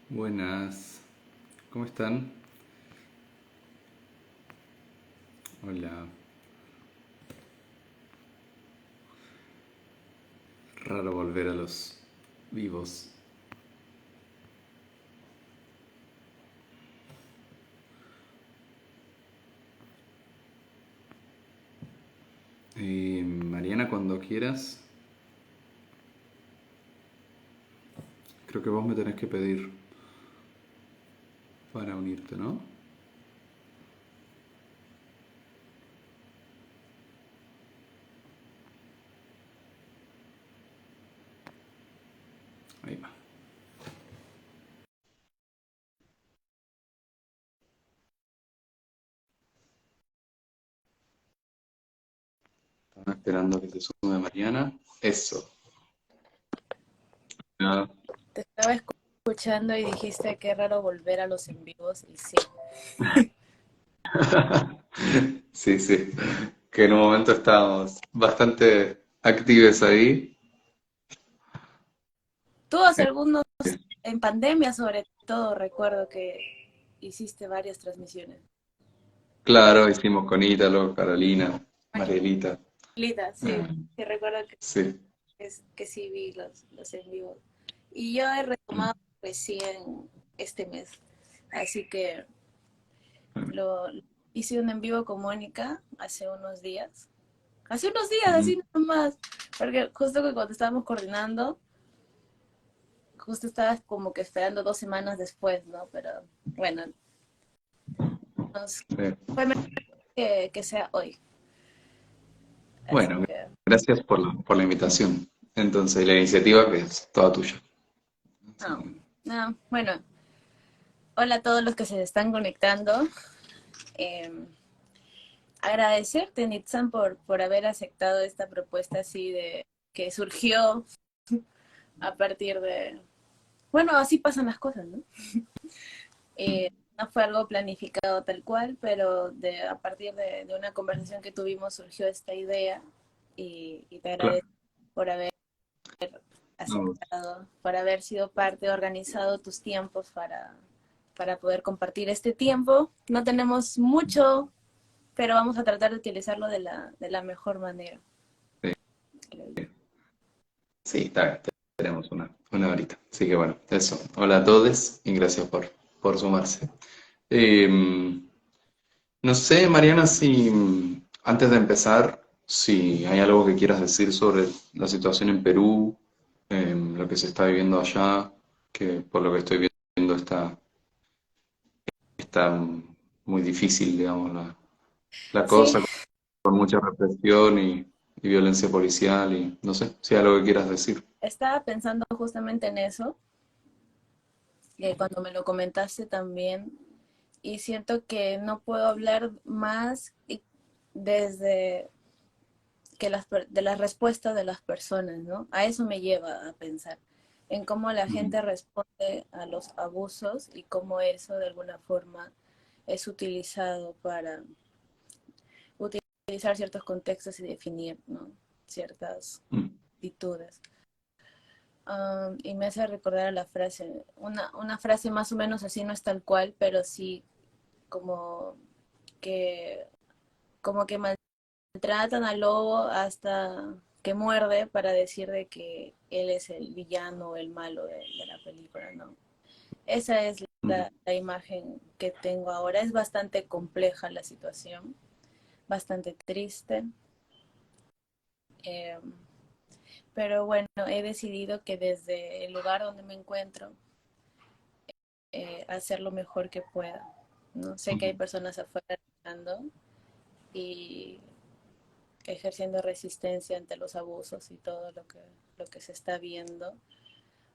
Buenas, ¿cómo están? Hola, raro volver a los vivos. Mariana, cuando quieras, creo que vos me tenés que pedir para unirte, ¿no? Ahí va. Estaba esperando que se sume Mariana. Eso. Ah. Te estaba escuchando y dijiste que raro volver a los en vivos y sí. Sí, sí. Que en un momento estábamos bastante activos ahí. Tú hace algunos, en pandemia sobre todo, recuerdo que hiciste varias transmisiones. Claro, hicimos con Ítalo, Carolina, Marielita. Lita, sí, sí recuerdo Sí. que sí vi los en vivos. Y yo he retomado recién este mes, así que lo hice un en vivo con Mónica hace unos días. Hace unos días, Ujú. así nomás, porque justo que cuando estábamos coordinando, justo estabas como que esperando 2 semanas después, ¿no? Pero bueno, Sí. fue mejor que sea hoy. Así Bueno, que, gracias por la invitación. Entonces, la iniciativa que es toda tuya. no, no, bueno, hola a todos los que se están conectando. Eh, Agradecerte, Nitzan, por haber aceptado esta propuesta así de que surgió a partir de, bueno, así pasan las cosas, ¿no? No fue algo planificado tal cual, pero a partir de una conversación que tuvimos surgió esta idea y te Claro. agradezco por haber No, aceptado, por haber sido parte, organizado tus tiempos para poder compartir este tiempo. No tenemos mucho, pero vamos a tratar de utilizarlo de la mejor manera, sí, creo yo. sí, está bien, tenemos una horita. Así que bueno, eso. Hola a todos y gracias por sumarse. Eh, no sé, Mariana, si antes de empezar, si hay algo que quieras decir sobre la situación en Perú, lo que se está viviendo allá, que por lo que estoy viendo está muy difícil, digamos, la Sí, cosa, con mucha represión y violencia policial y no sé, si hay algo que quieras decir. estaba pensando justamente en eso, cuando me lo comentaste también, y siento que no puedo hablar más desde de las respuestas de las personas, ¿no? A eso me lleva a pensar en cómo la Mm, gente responde a los abusos y cómo eso de alguna forma es utilizado para utilizar ciertos contextos y definir, ¿no? Ciertas mm, actitudes. Y me hace recordar a la frase, una frase más o menos así, no es tal cual, pero sí como que, como que maltratan al lobo hasta que muerde para decir de que él es el villano o el malo de la película, ¿no? Esa es mm, la imagen que tengo ahora. Es bastante compleja la situación, bastante triste, eh, pero bueno, he decidido que desde el lugar donde me encuentro, hacer lo mejor que pueda, ¿no? Sé que hay mm, personas afuera luchando y ejerciendo resistencia ante los abusos y todo lo que se está viendo.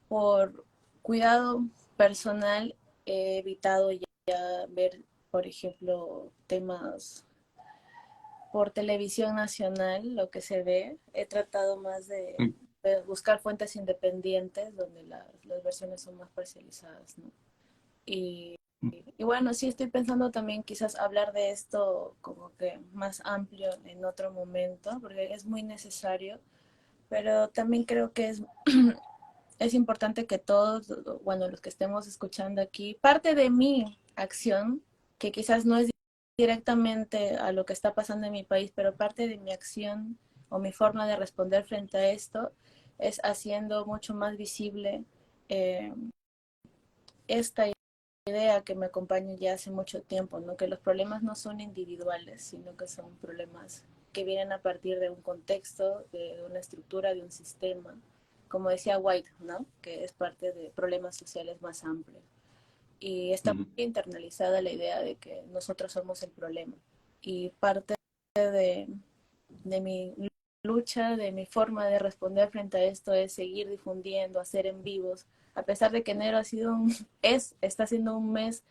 Por cuidado personal he evitado ya ver, por ejemplo, temas por televisión nacional, lo que se ve. He tratado más mm, de buscar fuentes independientes donde las versiones son más parcializadas, ¿no? Y, y bueno, sí estoy pensando también quizás hablar de esto como que más amplio en otro momento, porque es muy necesario, pero también creo que es es importante que todos, bueno, los que estemos escuchando aquí, parte de mi acción, que quizás no es directamente a lo que está pasando en mi país, pero parte de mi acción o mi forma de responder frente a esto es haciendo mucho más visible eh, esta idea que me acompaña ya hace mucho tiempo, ¿no? Que los problemas no son individuales, sino que son problemas que vienen a partir de un contexto, de una estructura, de un sistema, como decía White, ¿no? Que es parte de problemas sociales más amplios. Y está Ujú, muy internalizada la idea de que nosotros somos el problema. Y parte de mi lucha, de mi forma de responder frente a esto es seguir difundiendo, hacer en vivos, a pesar de que enero ha sido está siendo un mes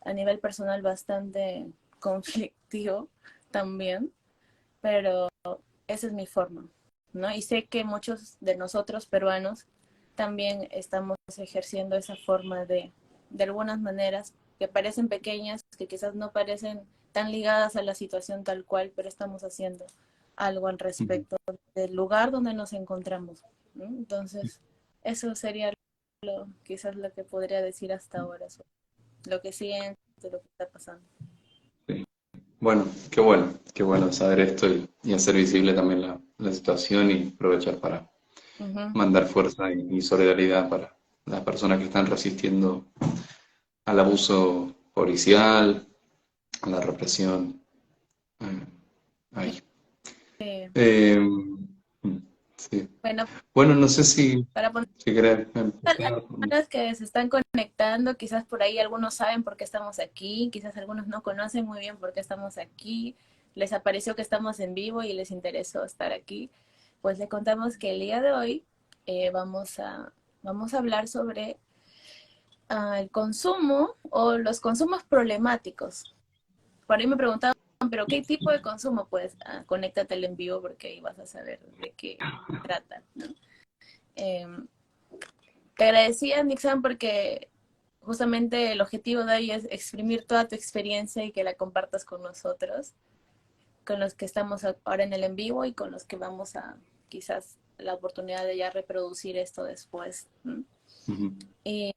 a nivel personal bastante conflictivo también, pero esa es mi forma, ¿no? Y sé que muchos de nosotros peruanos también estamos ejerciendo esa forma de algunas maneras que parecen pequeñas, que quizás no parecen tan ligadas a la situación tal cual, pero estamos haciendo algo al ujú. respecto del lugar donde nos encontramos, ¿no? Entonces, eso sería quizás lo que podría decir hasta ahora, sobre lo que siento, lo que está pasando. Sí. Qué bueno saber esto y hacer visible también la situación y aprovechar para Uh -huh. mandar fuerza y solidaridad para las personas que están resistiendo al abuso policial, a la represión. eh, ahí. Eh, sí. Bueno, Bueno, no sé si, para poner si querés a las empezar. personas que se están conectando, quizás por ahí algunos saben por qué estamos aquí, quizás algunos no conocen muy bien por qué estamos aquí, les apareció que estamos en vivo y les interesó estar aquí, pues le contamos que el día de hoy vamos a hablar sobre el consumo o los consumos problemáticos. Por ahí me preguntaban, pero ¿qué tipo de consumo? Pues conéctate al en vivo porque ahí vas a saber de qué trata, ¿no? Eh, Te agradecía, Nixon, porque justamente el objetivo de hoy es exprimir toda tu experiencia y que la compartas con nosotros, con los que estamos ahora en el en vivo y con los que vamos a quizás la oportunidad de ya reproducir esto después. ¿No? Ujú. Y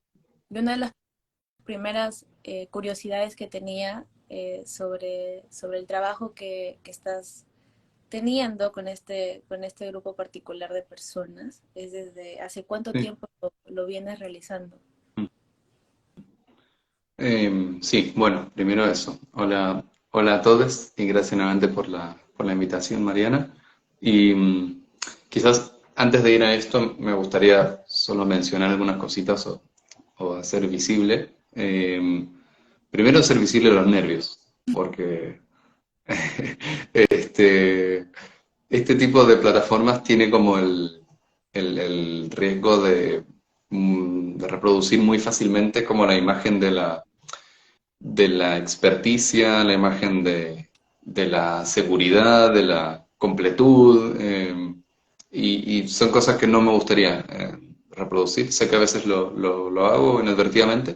una de las primeras curiosidades que tenía sobre el trabajo que estás teniendo con este grupo particular de personas es desde hace cuánto Sí. tiempo lo vienes realizando. Sí, bueno, primero eso. Hola, hola a todos y gracias nuevamente por la invitación, Mariana. Y quizás antes de ir a esto me gustaría solo mencionar algunas cositas o hacer visible. Primero hacer visible los nervios, porque este, este tipo de plataformas tiene como el riesgo de reproducir muy fácilmente como la imagen de la experticia, la imagen de la seguridad, de la completud, y son cosas que no me gustaría reproducir. Sé que a veces lo hago inadvertidamente,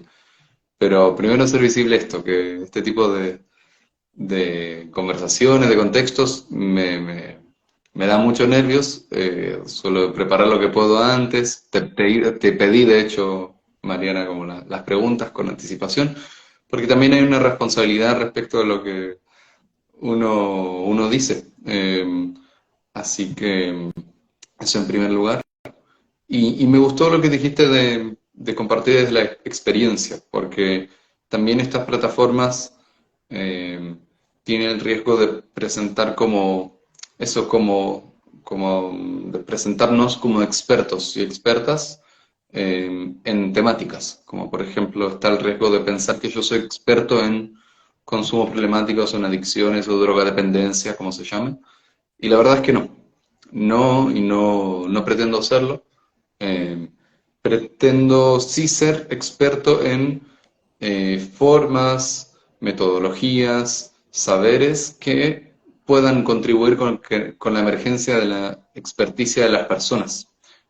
pero primero hacer visible esto, que este tipo de conversaciones, de contextos, me da muchos nervios. Suelo preparar lo que puedo antes. Te pedí, de hecho, Mariana, como las preguntas con anticipación, porque también hay una responsabilidad respecto a lo que uno dice. Así que eso en primer lugar. Y me gustó lo que dijiste de compartir desde la experiencia, porque también estas plataformas eh, tienen el riesgo de presentar como eso, como de presentarnos como expertos y expertas en temáticas, como por ejemplo está el riesgo de pensar que yo soy experto en consumos problemáticos o en adicciones o drogadependencia, como se llame, y la verdad es que no. No, y no pretendo serlo. Eh, Pretendo sí ser experto en formas, metodologías, saberes que puedan contribuir con la emergencia de la experticia de las personas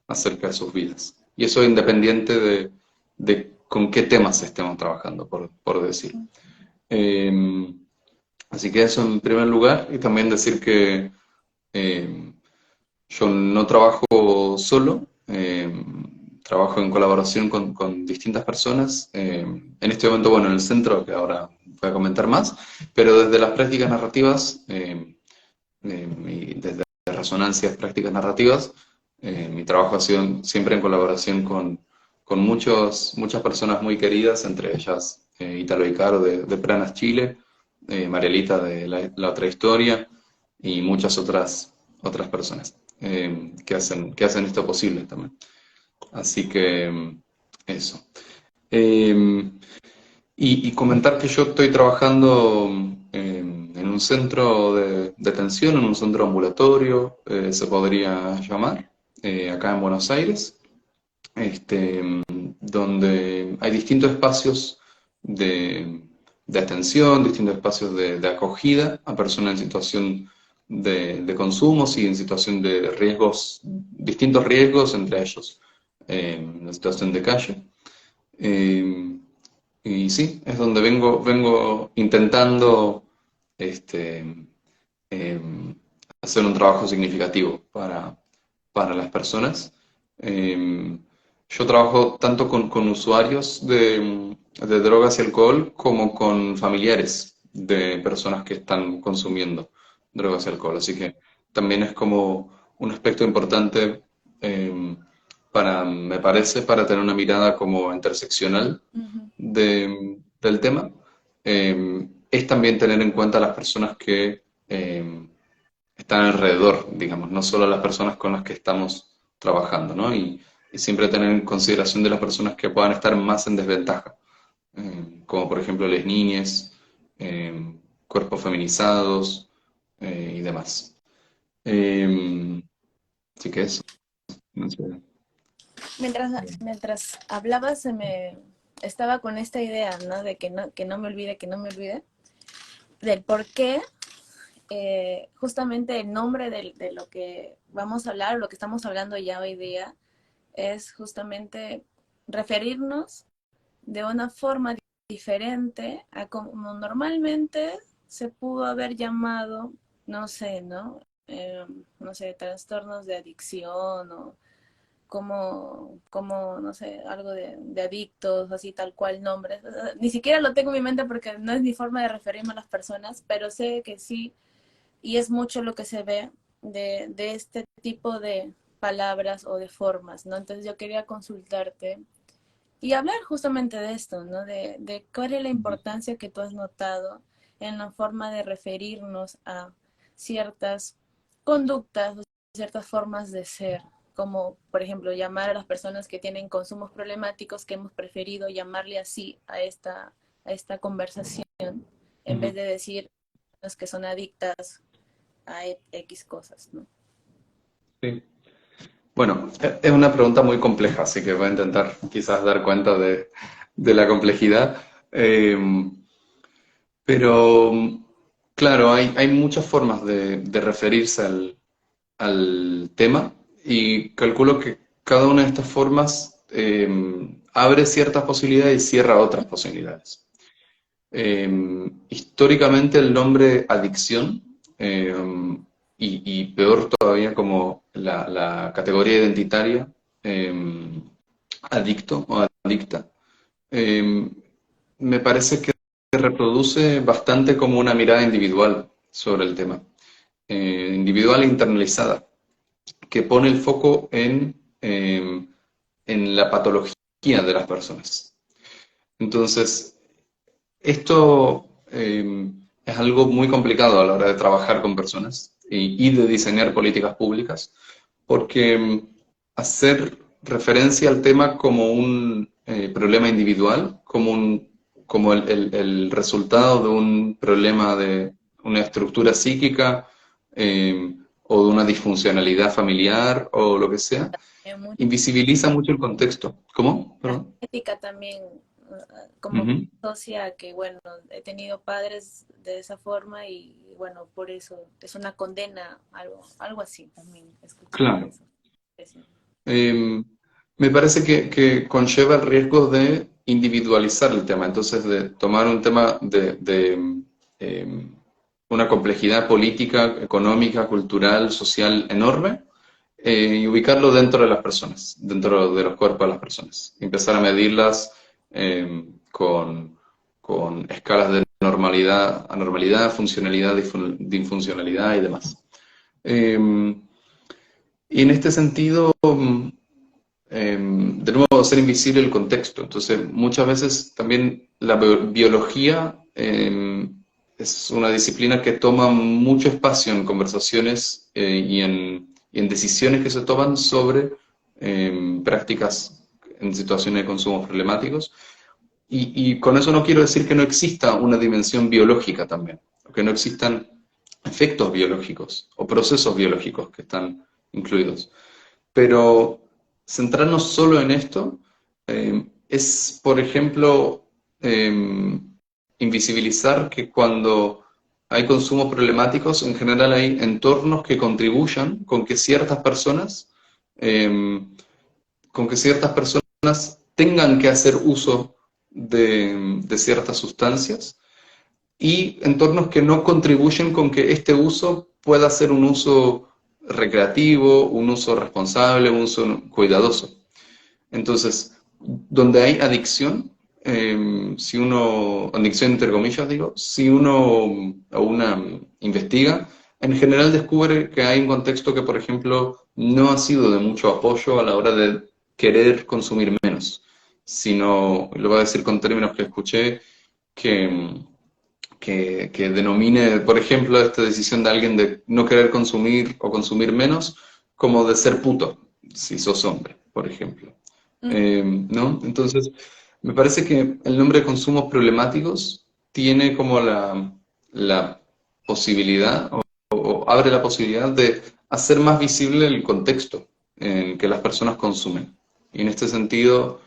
acerca de sus vidas. Y eso independiente de con qué temas estemos trabajando, por decir. Eh, Así que eso en primer lugar, y también decir que eh, yo no trabajo solo. trabajo en colaboración con distintas personas. En este momento, bueno, en el centro, que ahora voy a comentar más, pero desde las prácticas narrativas, y desde resonancias prácticas narrativas, mi trabajo ha sido siempre en colaboración con muchas personas muy queridas, entre ellas Italo Icaro de Pranas, Chile, Marielita de la Otra Historia y muchas otras personas que hacen esto posible también. Así que eso. Eh, y comentar que yo estoy trabajando en un centro de detención, en un centro ambulatorio, se podría llamar, acá en Buenos Aires, donde hay distintos espacios de, de atención, distintos espacios de acogida a personas en situación de consumos y en situación de riesgos, distintos riesgos, entre ellos la situación de calle. Eh, y sí, es donde vengo intentando este, eh, hacer un trabajo significativo para las personas. Yo trabajo tanto con usuarios de drogas y alcohol como con familiares de personas que están consumiendo drogas y alcohol. Así que también es como un aspecto importante me parece, para tener una mirada como interseccional Ujú. del tema, es también tener en cuenta a las personas que están alrededor, digamos, no solo a las personas con las que estamos trabajando, ¿no? Y siempre tener en consideración de las personas que puedan estar más en desventaja, como por ejemplo las niñas, eh, cuerpos feminizados y demás. Eh, Así que eso, no sé. Mientras hablaba, estaba con esta idea, ¿no? De que no me olvide, que no me olvide, del por qué justamente el nombre de lo que vamos a hablar, lo que estamos hablando ya hoy día, es justamente referirnos de una forma diferente a como normalmente se pudo haber llamado, no sé, ¿no? No sé, trastornos de adicción o no sé, algo de adictos, así tal cual nombres. Ni siquiera lo tengo en mi mente porque no es mi forma de referirme a las personas, pero sé que sí, y es mucho lo que se ve de este tipo de palabras o de formas, ¿no? Entonces yo quería consultarte y hablar justamente de esto, ¿no? De cuál es la importancia que tú has notado en la forma de referirnos a ciertas conductas o ciertas formas de ser, como por ejemplo llamar a las personas que tienen consumos problemáticos, que hemos preferido llamarle así a esta conversación, en vez Ujú. de decir las que son adictas a X cosas, ¿no? Sí. Bueno, es una pregunta muy compleja, así que voy a intentar quizás dar cuenta de la complejidad. Eh, pero, claro, hay muchas formas de referirse al tema y calculo que cada una de estas formas abre ciertas posibilidades y cierra otras posibilidades. Históricamente el nombre adicción, y peor todavía como la categoría identitaria, adicto o adicta, eh, me parece que reproduce bastante como una mirada individual sobre el tema, individual e internalizada, que pone el foco en la patología de las personas. Entonces, esto es algo muy complicado a la hora de trabajar con personas y de diseñar políticas públicas, porque hacer referencia al tema como un problema individual, como el resultado de un problema de una estructura psíquica o de una disfuncionalidad familiar o lo que sea, Mucha invisibiliza mucho el contexto. ¿Cómo? Perdón. ética también, como Ujú. socia que, bueno, he tenido padres de esa forma y, bueno, por eso es una condena, algo así también he escuchado Claro. eso. Sí. Me parece que conlleva el riesgo de individualizar el tema, entonces de tomar un tema de una complejidad política, económica, cultural, social enorme, y ubicarlo dentro de las personas, dentro de los cuerpos de las personas. Empezar a medirlas con escalas de normalidad, anormalidad, funcionalidad, disfuncionalidad y demás. Eh, y en este sentido, de nuevo, ser invisible el contexto. Entonces, muchas veces también la biología es una disciplina que toma mucho espacio en conversaciones y en decisiones que se toman sobre prácticas en situaciones de consumo problemáticos. Y con eso no quiero decir que no exista una dimensión biológica también, o que no existan efectos biológicos o procesos biológicos que están incluidos. Pero centrarnos solo en esto es, por ejemplo, invisibilizar que cuando hay consumos problemáticos, en general hay entornos que contribuyan eh, con que ciertas personas tengan que hacer uso de ciertas sustancias y entornos que no contribuyen con que este uso pueda ser un uso recreativo, un uso responsable, un uso cuidadoso. Entonces, donde hay adicción, si uno, adicción entre comillas digo, si uno o una investiga, en general descubre que hay un contexto que, por ejemplo, no ha sido de mucho apoyo a la hora de querer consumir menos, sino, lo voy a decir con términos que escuché, que, que denomine, por ejemplo, esta decisión de alguien de no querer consumir o consumir menos como de ser puto, si sos hombre, por ejemplo. ¿No? Entonces, me parece que el nombre de consumos problemáticos tiene como la posibilidad o abre la posibilidad de hacer más visible el contexto en que las personas consumen. Y en este sentido,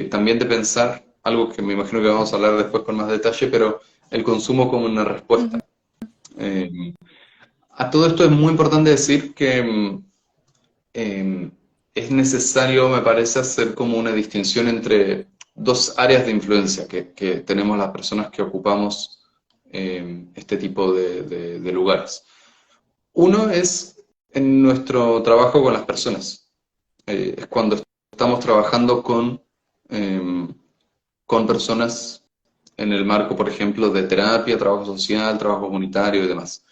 también de pensar algo que me imagino que vamos a hablar después con más detalle, pero el consumo como una respuesta. Eh, a todo esto es muy importante decir que es necesario, me parece, hacer como una distinción entre dos áreas de influencia que tenemos las personas que ocupamos este tipo de lugares. Uno es en nuestro trabajo con las personas. Es cuando estamos trabajando eh, con personas en el marco, por ejemplo, de terapia, trabajo social, trabajo comunitario y demás.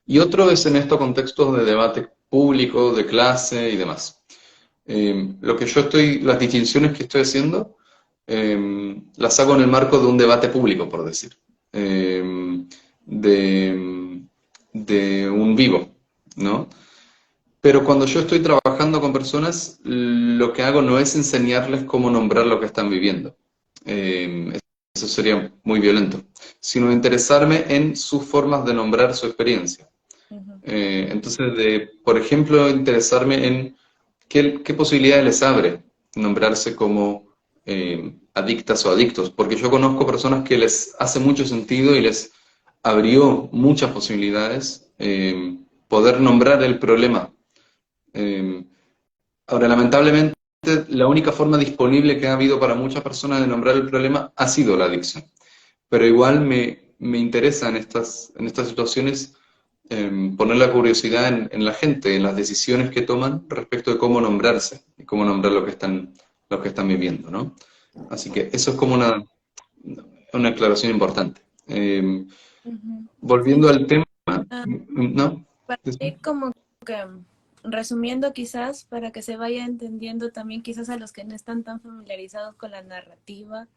Y otro es en estos contextos de debate público, de clase y demás. Lo que yo estoy, las distinciones que estoy haciendo, las hago en el marco de un debate público, por decir, eh, de, de un vivo, ¿no? Pero cuando yo estoy trabajando con personas, lo que hago no es enseñarles cómo nombrar lo que están viviendo. Eso sería muy violento, sino interesarme en sus formas de nombrar su experiencia. Ujú. Entonces, por ejemplo, interesarme en qué posibilidades les abre nombrarse como adictas o adictos, porque yo conozco personas que les hace mucho sentido y les abrió muchas posibilidades poder nombrar el problema. Eh, Ahora, lamentablemente, la única forma disponible que ha habido para muchas personas de nombrar el problema ha sido la adicción. Pero igual me interesa en estas situaciones poner la curiosidad en la gente, en las decisiones que toman respecto de cómo nombrarse y cómo nombrar lo que están viviendo, ¿no? Así que eso es como una aclaración importante. Ujú. Sí, Volviendo al tema, ah, ¿no? para ir como que resumiendo quizás para que se vaya entendiendo también quizás a los que no están tan familiarizados con la narrativa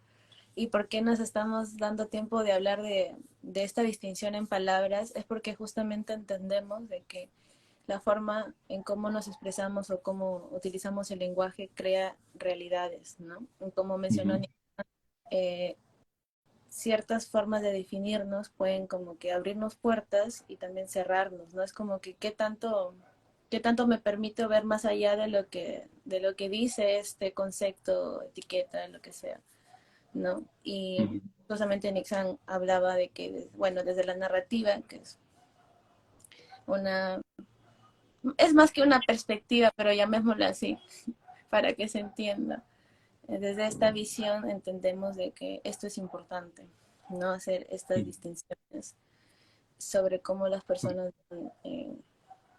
y por qué nos estamos dando tiempo de hablar de esta distinción en palabras, es porque justamente entendemos de que la forma en cómo nos expresamos o cómo utilizamos el lenguaje crea realidades, ¿no? Como mencionó, Ujú, eh, ciertas formas de definirnos pueden como que abrirnos puertas y también cerrarnos, ¿no? Es como que qué tanto me permito ver más allá de lo que dice este concepto, etiqueta, lo que sea, ¿no? Y ujú, justamente Nixon hablaba de que, bueno, desde la narrativa, que es una, es más que una perspectiva, pero llamémosla así, para que se entienda. Desde esta visión entendemos de que esto es importante, ¿no? Hacer estas distinciones sobre cómo las personas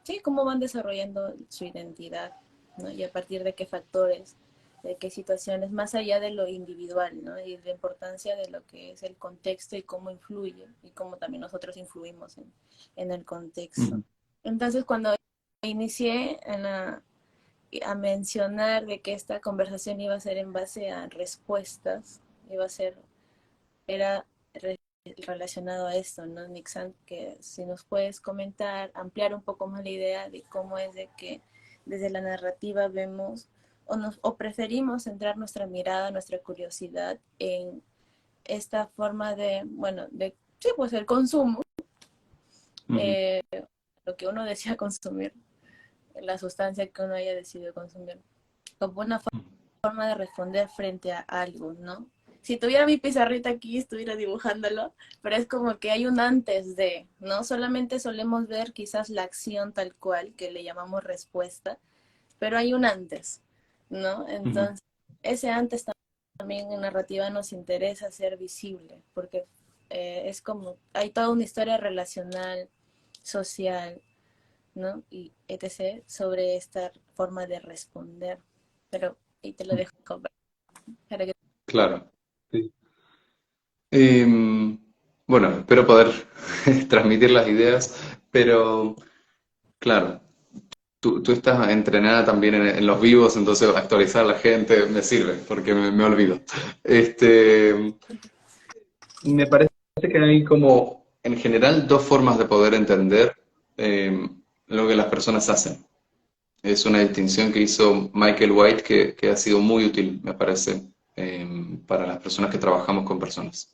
sí, cómo van desarrollando su identidad, ¿no? Y a partir de qué factores, de qué situaciones, más allá de lo individual, ¿no? Y la importancia de lo que es el contexto y cómo influye, y cómo también nosotros influimos en el contexto. Ujú, Entonces, cuando inicié a mencionar de que esta conversación iba a ser en base a respuestas, iba a ser, era relacionado a esto, ¿no, Nixon? Que si nos puedes comentar, ampliar un poco más la idea de cómo es de que desde la narrativa vemos o preferimos centrar nuestra mirada, nuestra curiosidad en esta forma de, bueno, de, sí, pues el consumo, ujú, eh, lo que uno desea consumir, la sustancia que uno haya decidido consumir, como una forma de responder frente a algo, ¿no? Si tuviera mi pizarrita aquí, estuviera dibujándolo, pero es como que hay un antes de, ¿no? Solamente solemos ver quizás la acción tal cual, que le llamamos respuesta, pero hay un antes, ¿no? ujú. Entonces, ese antes también en narrativa nos interesa ser visible, porque es como, hay toda una historia relacional, social, ¿no? Y etc. sobre esta forma de responder. Pero, y te lo dejo para que... Claro. Sí. Em, bueno, espero poder transmitir las ideas, pero claro, tú estás entrenada también en los vivos, entonces actualizar a la gente me sirve, porque me olvido. Este, me parece que hay como, en general, dos formas de poder entender lo que las personas hacen. Es una distinción que hizo Michael White que ha sido muy útil, me parece, para las personas que trabajamos con personas.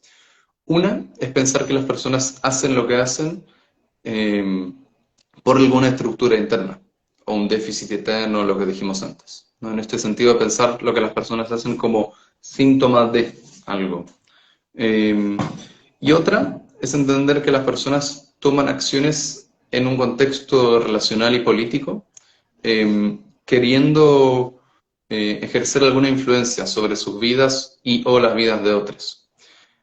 Una es pensar que las personas hacen lo que hacen eh, por alguna estructura interna o un déficit eterno, lo que dijimos antes, ¿no? En este sentido, pensar lo que las personas hacen como síntoma de algo. Eh, y otra es entender que las personas toman acciones en un contexto relacional y político, queriendo ejercer alguna influencia sobre sus vidas y o las vidas de otros.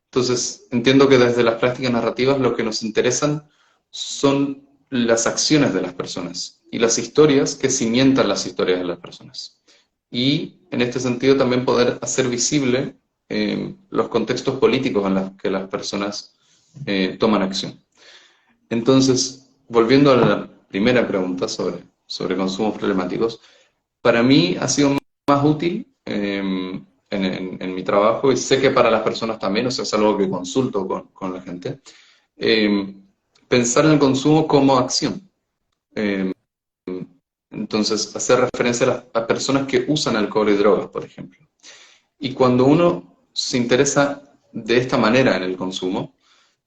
Entonces, entiendo que desde las prácticas narrativas lo que nos interesan son las acciones de las personas y las historias que cimientan las historias de las personas. Y en este sentido también poder hacer visible los contextos políticos en los que las personas toman acción. Entonces, volviendo a la primera pregunta sobre consumos problemáticos, para mí ha sido más útil en mi trabajo y sé que para las personas también, o sea, es algo que consulto con la gente, eh, pensar en el consumo como acción. Eh, entonces, hacer referencia a personas que usan alcohol y drogas, por ejemplo. Y cuando uno se interesa de esta manera en el consumo,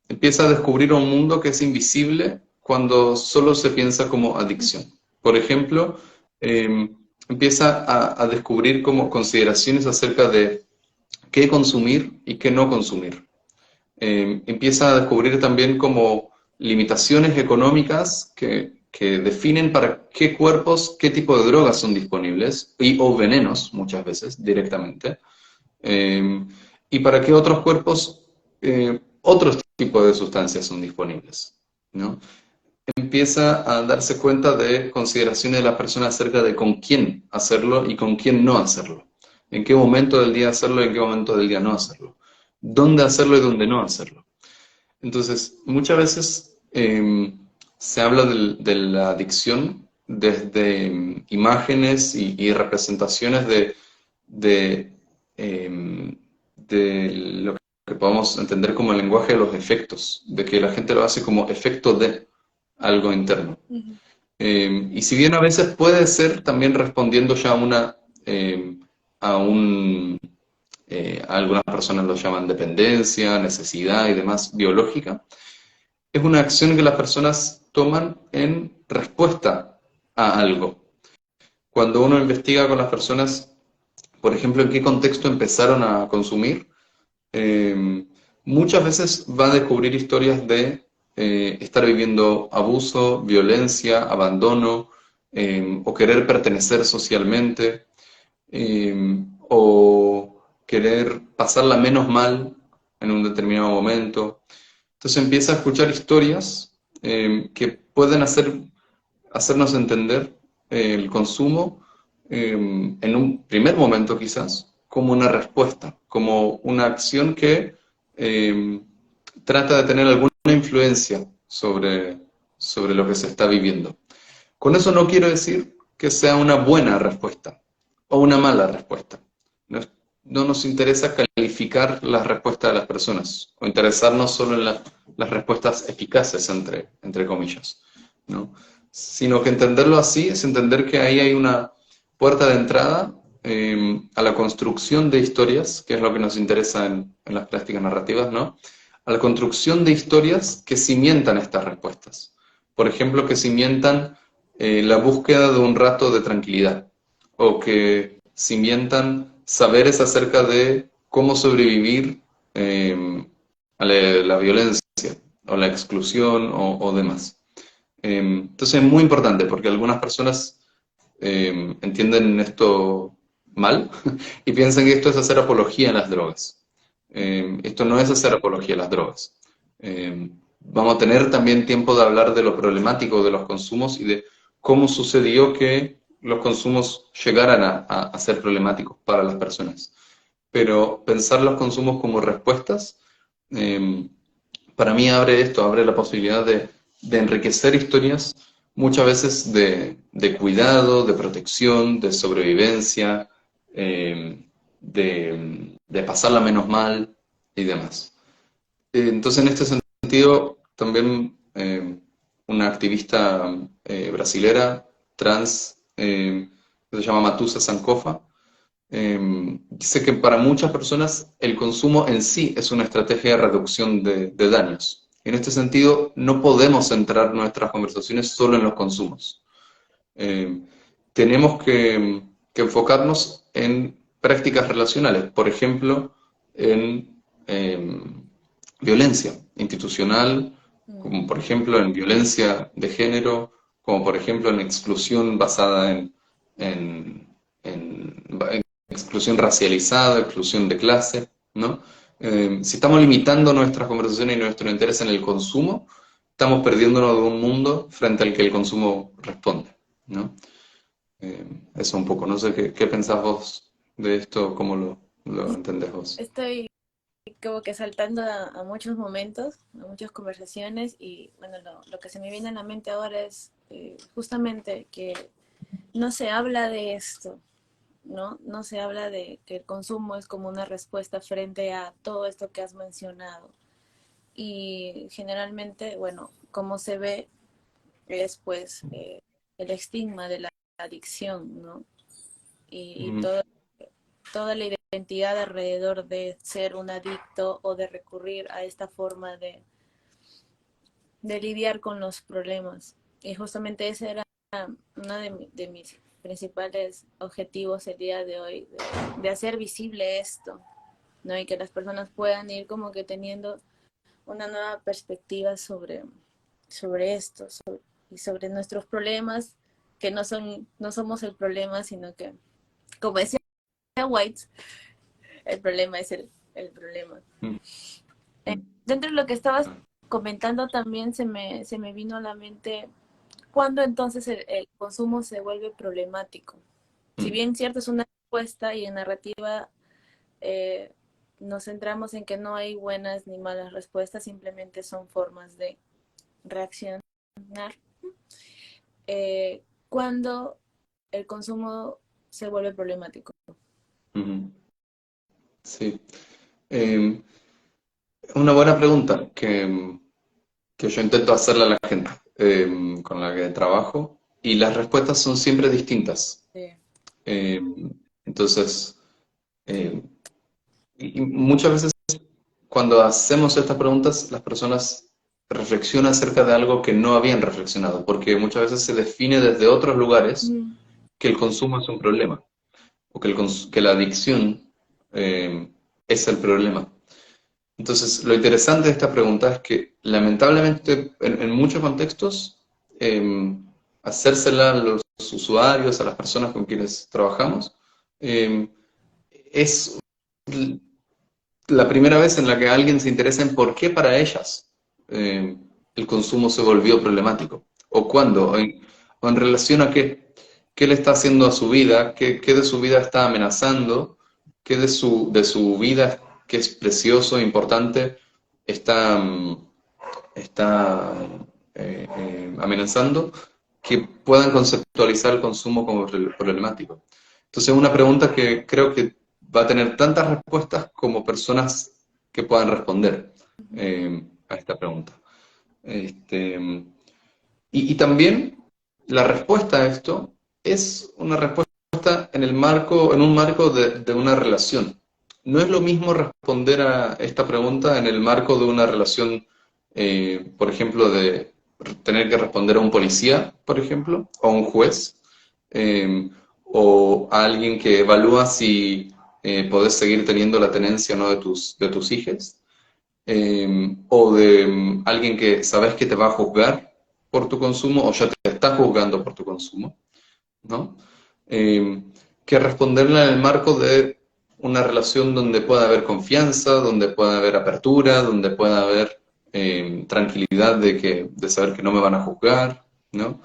empieza a descubrir un mundo que es invisible cuando solo se piensa como adicción. Por ejemplo, empieza a descubrir como consideraciones acerca de qué consumir y qué no consumir. Empieza a descubrir también como limitaciones económicas que definen para qué cuerpos, qué tipo de drogas son disponibles, y, o venenos muchas veces directamente, y para qué otros cuerpos otros tipos de sustancias son disponibles, ¿no? Empieza a darse cuenta de consideraciones de la persona acerca de con quién hacerlo y con quién no hacerlo. En qué momento del día hacerlo y en qué momento del día no hacerlo. Dónde hacerlo y dónde no hacerlo. Entonces, muchas veces se habla de la adicción desde imágenes y representaciones de, de lo que podemos entender como el lenguaje de los efectos, de que la gente lo hace como efecto de algo interno. Uh -huh. Y si bien a veces puede ser también respondiendo ya eh, a un, algunas personas lo llaman dependencia, necesidad y demás biológica, es una acción que las personas toman en respuesta a algo. Cuando uno investiga con las personas, por ejemplo, en qué contexto empezaron a consumir, muchas veces va a descubrir historias de estar viviendo abuso, violencia, abandono, o querer pertenecer socialmente, o querer pasarla menos mal en un determinado momento. Entonces empieza a escuchar historias que pueden hacer hacernos entender el consumo en un primer momento quizás como una respuesta, como una acción que trata de tener alguna influencia sobre lo que se está viviendo. Con eso no quiero decir que sea una buena respuesta o una mala respuesta. No, no nos interesa calificar las respuestas de las personas o interesarnos solo en las respuestas eficaces, entre comillas, ¿no? Sino que entenderlo así es entender que ahí hay una puerta de entrada a la construcción de historias, que es lo que nos interesa en las prácticas narrativas, ¿no? A la construcción de historias que cimientan estas respuestas. Por ejemplo, que cimientan la búsqueda de un rato de tranquilidad, o que cimientan saberes acerca de cómo sobrevivir a la violencia, o la exclusión, o demás. Entonces es muy importante, porque algunas personas entienden esto mal y piensan que esto es hacer apología a las drogas. Esto no es hacer apología a las drogas. Vamos a tener también tiempo de hablar de lo problemático de los consumos y de cómo sucedió que los consumos llegaran a ser problemáticos para las personas. Pero pensar los consumos como respuestas, eh, para mí abre esto, abre la posibilidad de enriquecer historias, muchas veces de cuidado, de protección, de sobrevivencia, de pasarla menos mal y demás. Entonces, en este sentido, también una activista brasilera, trans, que se llama Matusa Sankofa, dice que para muchas personas el consumo en sí es una estrategia de reducción de daños. En este sentido, no podemos centrar nuestras conversaciones solo en los consumos. Eh, tenemos que enfocarnos en prácticas relacionales, por ejemplo, en violencia institucional, como por ejemplo en violencia de género, como por ejemplo en exclusión basada en, en exclusión racializada, exclusión de clase, ¿no? Si estamos limitando nuestras conversaciones y nuestro interés en el consumo, estamos perdiéndonos de un mundo frente al que el consumo responde, ¿no? Eso un poco, no sé qué pensás vos de esto, cómo lo entendés vos. Estoy como que saltando a muchos momentos, a muchas conversaciones y bueno, lo que se me viene a la mente ahora es justamente que no se habla de esto, ¿no? No se habla de que el consumo es como una respuesta frente a todo esto que has mencionado. Y generalmente, bueno, como se ve es pues el estigma de la adicción, ¿no? Y Mm, toda la identidad alrededor de ser un adicto o de recurrir a esta forma de lidiar con los problemas. Y justamente ese era uno de mis principales objetivos el día de hoy, de hacer visible esto, ¿no? Y que las personas puedan ir como que teniendo una nueva perspectiva sobre esto y sobre nuestros problemas, que no somos el problema, sino que, como decía White, el problema es el problema. mm, Dentro de lo que estabas comentando también se me vino a la mente cuando entonces el consumo se vuelve problemático. Si mm, bien cierto es una respuesta y en narrativa eh, nos centramos en que no hay buenas ni malas respuestas, simplemente son formas de reaccionar. Cuando el consumo se vuelve problemático. mm, sí. Eh, una buena pregunta que yo intento hacerle a la gente con la que trabajo, y las respuestas son siempre distintas. Sí. Eh, entonces, eh, y muchas veces cuando hacemos estas preguntas, las personas reflexionan acerca de algo que no habían reflexionado, porque muchas veces se define desde otros lugares Mm. que el consumo es un problema, o que la adicción es el problema. Entonces, lo interesante de esta pregunta es que, lamentablemente, en muchos contextos, eh, hacérsela a los usuarios, a las personas con quienes trabajamos, eh, es la primera vez en la que alguien se interesa en por qué para ellas eh, el consumo se volvió problemático, o cuándo, o en relación a qué le está haciendo a su vida, qué de su vida está amenazando, qué de su vida, que es precioso e importante, está, está amenazando, que puedan conceptualizar el consumo como problemático. Entonces, una pregunta que creo que va a tener tantas respuestas como personas que puedan responder a esta pregunta. Este, y también la respuesta a esto es una respuesta en el marco, en un marco de una relación. No es lo mismo responder a esta pregunta en el marco de una relación, por ejemplo, de tener que responder a un policía, por ejemplo, o a un juez, o a alguien que evalúa si podés seguir teniendo la tenencia o no de tus hijos, o de alguien que sabes que te va a juzgar por tu consumo o ya te está juzgando por tu consumo, ¿no? Eh, que responderla en el marco de una relación donde pueda haber confianza, donde pueda haber apertura, donde pueda haber tranquilidad de saber que no me van a juzgar, ¿no?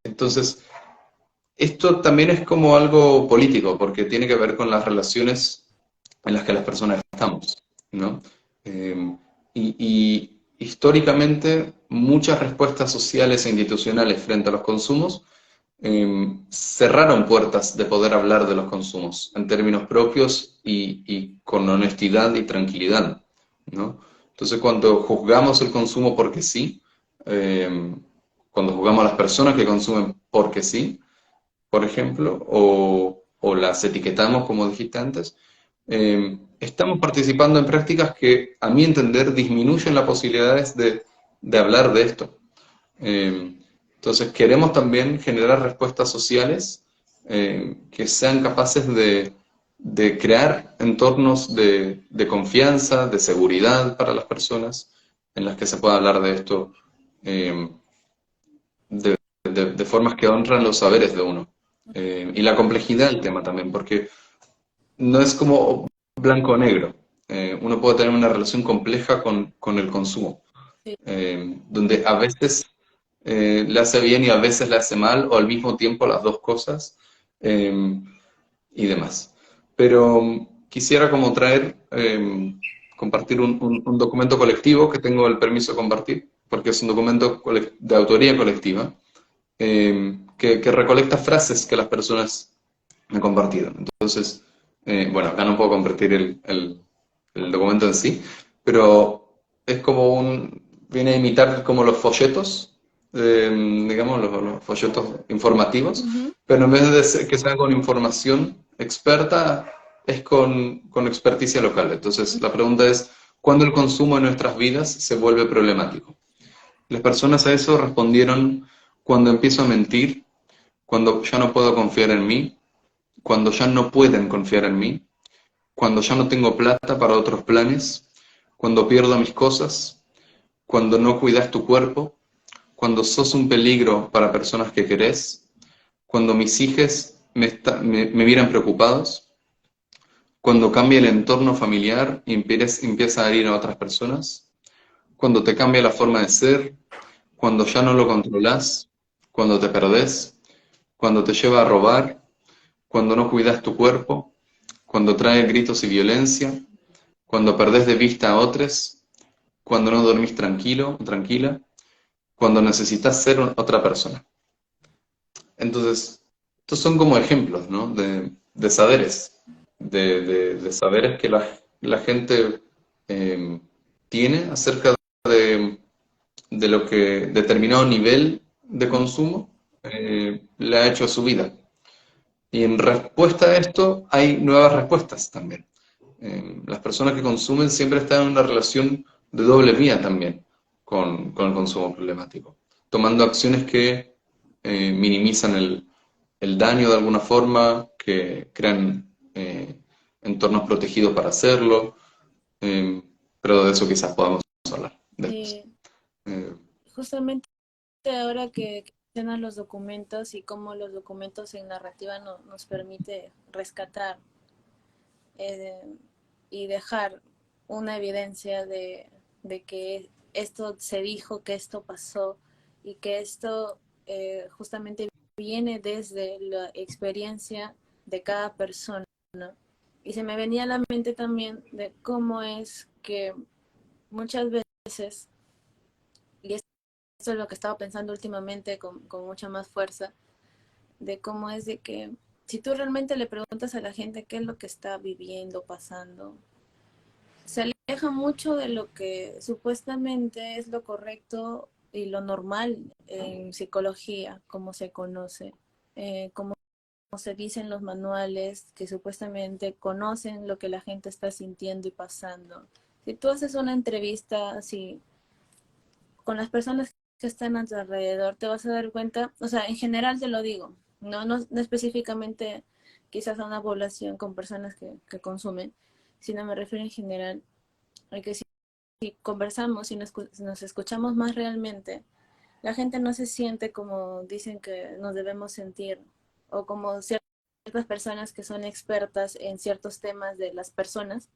Entonces, esto también es como algo político, porque tiene que ver con las relaciones en las que las personas estamos, ¿no? Y históricamente muchas respuestas sociales e institucionales frente a los consumos cerraron puertas de poder hablar de los consumos en términos propios y con honestidad y tranquilidad, ¿no? Entonces, cuando juzgamos el consumo porque sí, cuando juzgamos a las personas que consumen porque sí, por ejemplo, o las etiquetamos, como dijiste antes, estamos participando en prácticas que, a mi entender, disminuyen las posibilidades de hablar de esto. Entonces, queremos también generar respuestas sociales que sean capaces de crear entornos de confianza, de seguridad para las personas, en las que se pueda hablar de esto eh, de formas que honran los saberes de uno. Y la complejidad del tema también, porque no es como blanco o negro. Uno puede tener una relación compleja con el consumo, Sí. donde a veces le hace bien y a veces le hace mal, o al mismo tiempo las dos cosas, y demás. Pero quisiera como traer, compartir un documento colectivo que tengo el permiso de compartir, porque es un documento de autoría colectiva, que recolecta frases que las personas han compartido. Entonces, bueno, acá no puedo compartir el documento en sí, pero es como viene a imitar como los folletos, digamos, los folletos informativos, Ujú. pero en vez de que sea con información experta, es con experticia local. Entonces, la pregunta es, ¿cuándo el consumo en nuestras vidas se vuelve problemático? Las personas a eso respondieron cuando empiezo a mentir, cuando ya no puedo confiar en mí, cuando ya no pueden confiar en mí, cuando ya no tengo plata para otros planes, cuando pierdo mis cosas, cuando no cuidas tu cuerpo, cuando sos un peligro para personas que querés, cuando mis hijos me miran preocupados, cuando cambia el entorno familiar y empieza a herir a otras personas, cuando te cambia la forma de ser, cuando ya no lo controlas, cuando te perdés, cuando te lleva a robar, cuando no cuidas tu cuerpo, cuando trae gritos y violencia, cuando perdés de vista a otros, cuando no dormís tranquilo o tranquila, cuando necesitas ser otra persona. Entonces, estos son como ejemplos, ¿no? De saberes, de saberes que la gente eh, tiene acerca de lo que determinado nivel de consumo le ha hecho a su vida. Y en respuesta a esto hay nuevas respuestas también. Las personas que consumen siempre están en una relación de doble vía también con el consumo problemático, tomando acciones que minimizan el daño de alguna forma, que crean entornos protegidos para hacerlo, eh, pero de eso quizás podamos hablar después. Sí, Eh, justamente ahora que mencionas los documentos y cómo los documentos en narrativa nos permite rescatar eh, y dejar una evidencia de que esto se dijo, que esto pasó y que esto justamente viene desde la experiencia de cada persona. Y se me venía a la mente también de cómo es que muchas veces, y esto es lo que estaba pensando últimamente con mucha más fuerza, de cómo es de que si tú realmente le preguntas a la gente qué es lo que está viviendo, pasando, se aleja mucho de lo que supuestamente es lo correcto y lo normal en psicología, como se conoce, como se dice en los manuales, que supuestamente conocen lo que la gente está sintiendo y pasando. Si tú haces una entrevista así con las personas que están a tu alrededor, te vas a dar cuenta, o sea, en general te lo digo, no específicamente quizás a una población con personas que consumen, sino me refiero en general a que si conversamos y nos escuchamos más realmente, la gente no se siente como dicen que nos debemos sentir, o como ciertas personas que son expertas en ciertos temas de las personas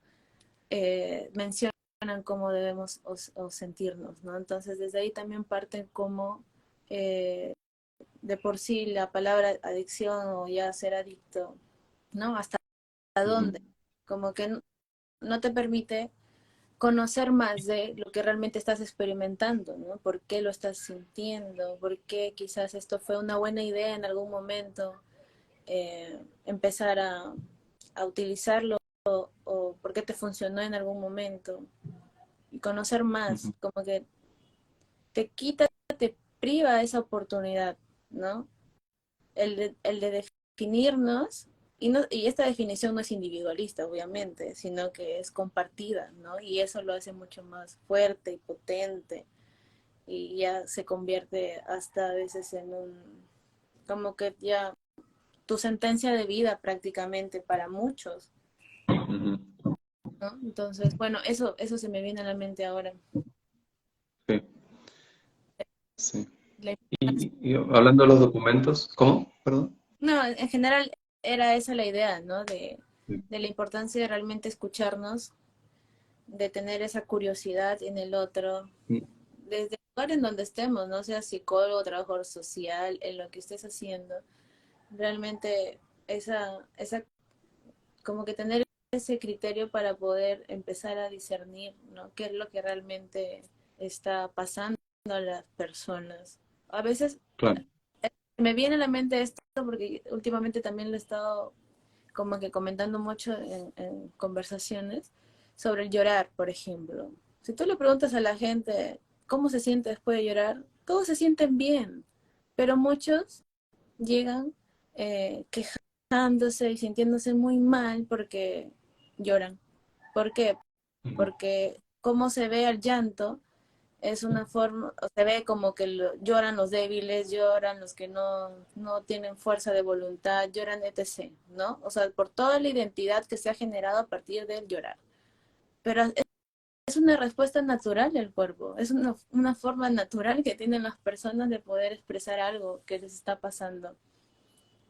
mencionan cómo debemos o sentirnos, ¿no? Entonces, desde ahí también parten como de por sí la palabra adicción o ya ser adicto, ¿no? ¿Hasta Ujú, dónde? Como que no te permite conocer más de lo que realmente estás experimentando, ¿no? ¿Por qué lo estás sintiendo? ¿Por qué quizás esto fue una buena idea en algún momento? Empezar a utilizarlo o por qué te funcionó en algún momento y conocer ujú, más, como que te quita, te priva esa oportunidad, ¿no? El de definirnos, y esta definición no es individualista, obviamente, sino que es compartida, ¿no? Y eso lo hace mucho más fuerte y potente, y ya se convierte hasta a veces en como que ya tu sentencia de vida prácticamente para muchos, ujú. ¿no? Entonces, bueno, eso se me viene a la mente ahora. Sí, sí. La Y hablando de los documentos, ¿cómo? Perdón. No, en general era esa la idea, ¿no? Sí. De la importancia de realmente escucharnos, de tener esa curiosidad en el otro, Mm, desde el lugar en donde estemos, no sea psicólogo, trabajador social, en lo que estés haciendo, realmente como que tener ese criterio para poder empezar a discernir, ¿no? ¿Qué es lo que realmente está pasando a las personas? A veces claro. me viene a la mente esto porque últimamente también lo he estado como que comentando mucho en conversaciones sobre el llorar, por ejemplo. Si tú le preguntas a la gente cómo se siente después de llorar, todos se sienten bien, pero muchos llegan quejándose y sintiéndose muy mal porque lloran. ¿Por qué? Ujú, Porque cómo se ve el llanto es una forma, o se ve como que lloran los débiles, lloran los que no tienen fuerza de voluntad, lloran etc., ¿no? O sea, por toda la identidad que se ha generado a partir del llorar. Pero es una respuesta natural del cuerpo, es una forma natural que tienen las personas de poder expresar algo que les está pasando.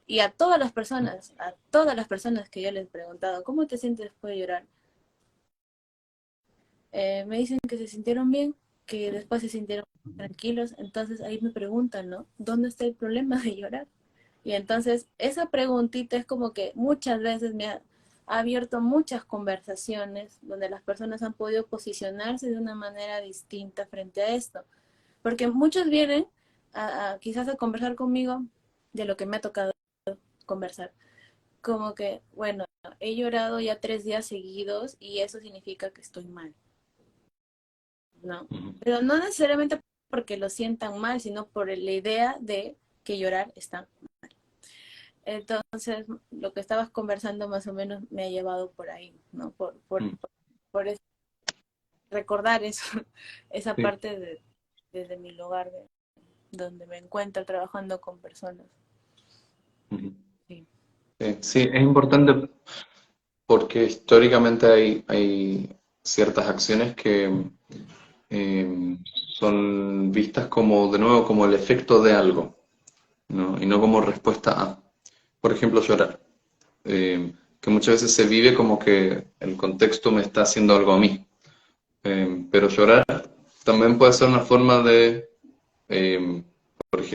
Y a todas las personas que yo les he preguntado, ¿cómo te sientes después de llorar? Me dicen que se sintieron bien, que después se sintieron tranquilos, entonces ahí me preguntan, ¿no? ¿Dónde está el problema de llorar? Y entonces esa preguntita es como que muchas veces ha abierto muchas conversaciones donde las personas han podido posicionarse de una manera distinta frente a esto. Porque muchos vienen quizás a conversar conmigo de lo que me ha tocado conversar. Como que, bueno, he llorado ya 3 días seguidos y eso significa que estoy mal. ¿No? ujú. Pero no necesariamente porque lo sientan mal, sino por la idea de que llorar está mal. Entonces, lo que estabas conversando más o menos me ha llevado por ahí, ¿no? Mm, Por recordar eso, esa sí, parte desde mi lugar, donde me encuentro trabajando con personas. ujú. Sí. Sí, sí, es importante porque históricamente hay ciertas acciones que son vistas como, de nuevo, como el efecto de algo, ¿no? Y no como respuesta a. Por ejemplo, llorar. Que muchas veces se vive como que el contexto me está haciendo algo a mí. Pero llorar también puede ser una forma de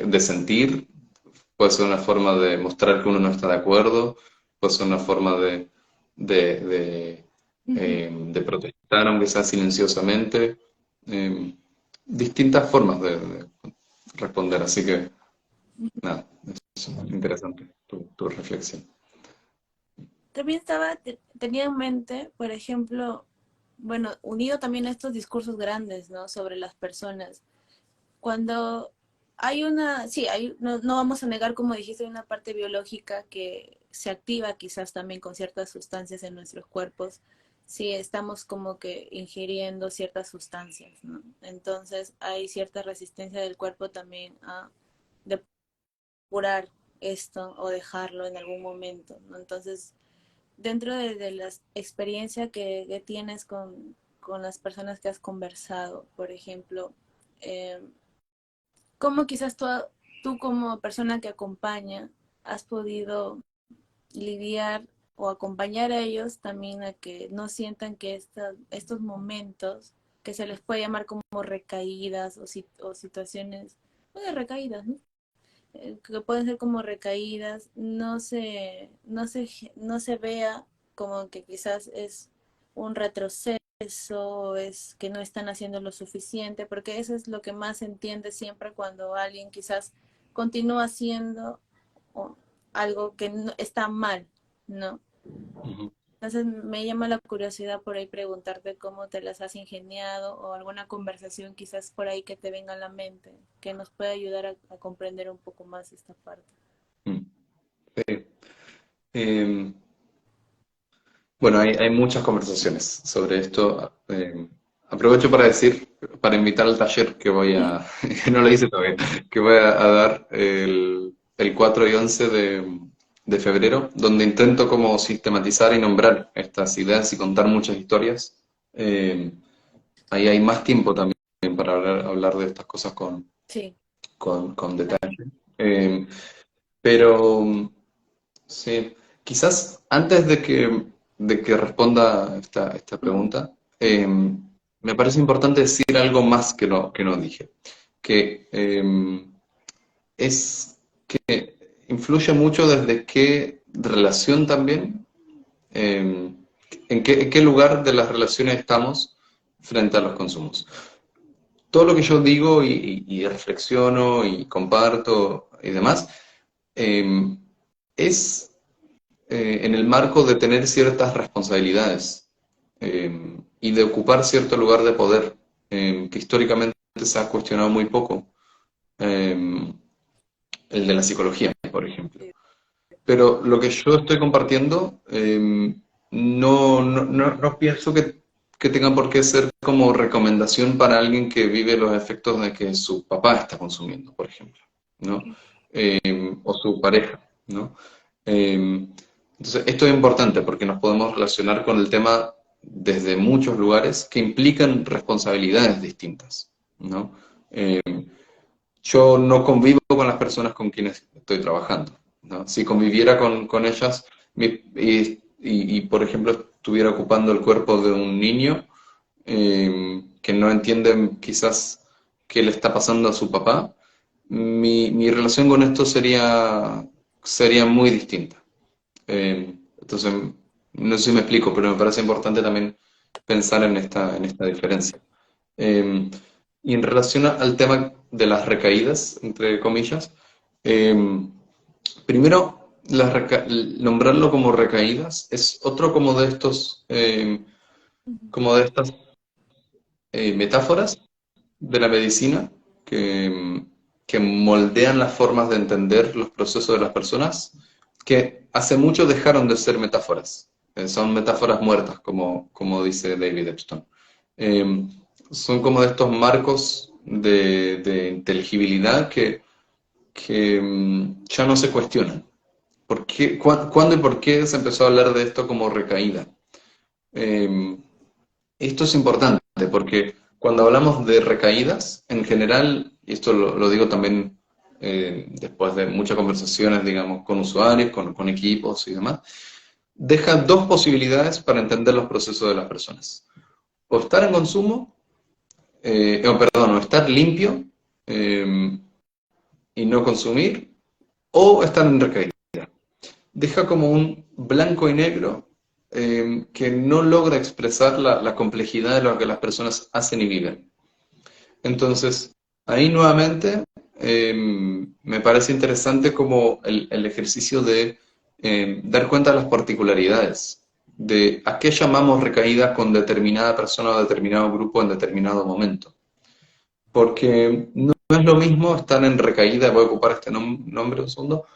de sentir, puede ser una forma de mostrar que uno no está de acuerdo, puede ser una forma de, de, Ujú. de protestar, aunque sea silenciosamente. Eh, Distintas formas de responder, así que nada, es interesante tu reflexión. También tenía en mente, por ejemplo, bueno, unido también a estos discursos grandes, ¿no? Sobre las personas. Cuando hay una, sí, no vamos a negar, como dijiste, una parte biológica que se activa quizás también con ciertas sustancias en nuestros cuerpos, si estamos como que ingiriendo ciertas sustancias, ¿no? Entonces hay cierta resistencia del cuerpo también a depurar esto o dejarlo en algún momento, ¿no? Entonces, dentro de la experiencia que tienes con las personas que has conversado, por ejemplo, eh, ¿cómo quizás tú como persona que acompaña has podido lidiar o acompañar a ellos también a que no sientan que estos momentos que se les puede llamar como recaídas o situaciones de recaídas, ¿no? Que pueden ser como recaídas, no se vea como que quizás es un retroceso, es que no están haciendo lo suficiente, porque eso es lo que más se entiende siempre cuando alguien quizás continúa haciendo o algo que no, está mal, ¿no? Ujú. Entonces me llama la curiosidad por ahí preguntarte cómo te las has ingeniado o alguna conversación quizás por ahí que te venga a la mente, que nos pueda ayudar a comprender un poco más esta parte. Mm. Sí. Eh, bueno, hay muchas conversaciones sobre esto. Aprovecho para decir, para invitar al taller que voy a, que no lo hice todavía, que voy a dar el 4 y 11 de febrero, donde intento como sistematizar y nombrar estas ideas y contar muchas historias. Eh, Ahí hay más tiempo también para hablar de estas cosas Sí, con claro. detalle. Eh, pero sí, quizás antes de que responda esta Ujú, pregunta, me parece importante decir algo más que no dije, que es que influye mucho desde qué relación también, eh, en qué lugar de las relaciones estamos frente a los consumos. Todo lo que yo digo y reflexiono y comparto y demás, eh, es en el marco de tener ciertas responsabilidades y de ocupar cierto lugar de poder, que históricamente se ha cuestionado muy poco, eh, el de la psicología, por ejemplo. sí, Pero lo que yo estoy compartiendo, no pienso que tenga por qué ser como recomendación para alguien que vive los efectos de que su papá está consumiendo, por ejemplo, ¿no? O su pareja, ¿no? Eh, entonces, esto es importante porque nos podemos relacionar con el tema desde muchos lugares que implican responsabilidades distintas, ¿no? Eh, yo no convivo con las personas con quienes estoy trabajando, ¿no? Si conviviera con ellas por ejemplo, estuviera ocupando el cuerpo de un niño que no entiende quizás qué le está pasando a su papá, mi relación con esto sería muy distinta. Entonces, no sé si me explico, pero me parece importante también pensar en esta diferencia. Eh, y en relación al tema de las recaídas, entre comillas, eh, primero, nombrarlo como recaídas es otro como de estos, ujú, como de estas metáforas de la medicina que moldean las formas de entender los procesos de las personas, que hace mucho dejaron de ser metáforas. Son metáforas muertas, como dice David Epstein. Eh, Son como de estos marcos de inteligibilidad que ya no se cuestionan. ¿Cuándo y por qué se empezó a hablar de esto como recaída? Eh, Esto es importante porque cuando hablamos de recaídas, en general, y esto lo digo también después de muchas conversaciones, digamos, con usuarios, con equipos y demás, deja dos posibilidades para entender los procesos de las personas. O estar en consumo, o perdón, o estar limpio, eh, y no consumir, o estar en recaída. Deja como un blanco y negro que no logra expresar la complejidad de lo que las personas hacen y viven. Entonces, ahí nuevamente me parece interesante como el ejercicio de dar cuenta de las particularidades, de a qué llamamos recaída con determinada persona o determinado grupo en determinado momento. Porque no es lo mismo estar en recaída, voy a ocupar este nombre un segundo,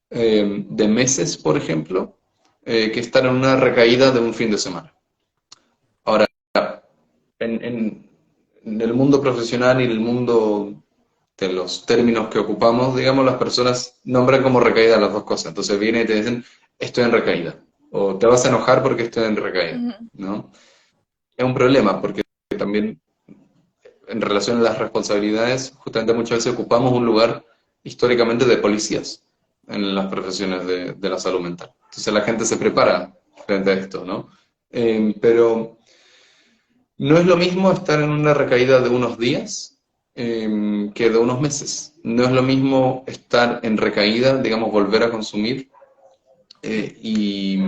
de meses, por ejemplo, que estar en una recaída de un fin de semana. Ahora, en el mundo profesional y en el mundo de los términos que ocupamos, digamos, las personas nombran como recaída las dos cosas. Entonces vienen y te dicen, estoy en recaída. O te vas a enojar porque estoy en recaída, Ujú. ¿no? Es un problema porque también en relación a las responsabilidades, justamente muchas veces ocupamos un lugar históricamente de policías en las profesiones de la salud mental. Entonces la gente se prepara frente a esto, ¿no? Pero no es lo mismo estar en una recaída de unos días que de unos meses. No es lo mismo estar en recaída, digamos, volver a consumir eh, y,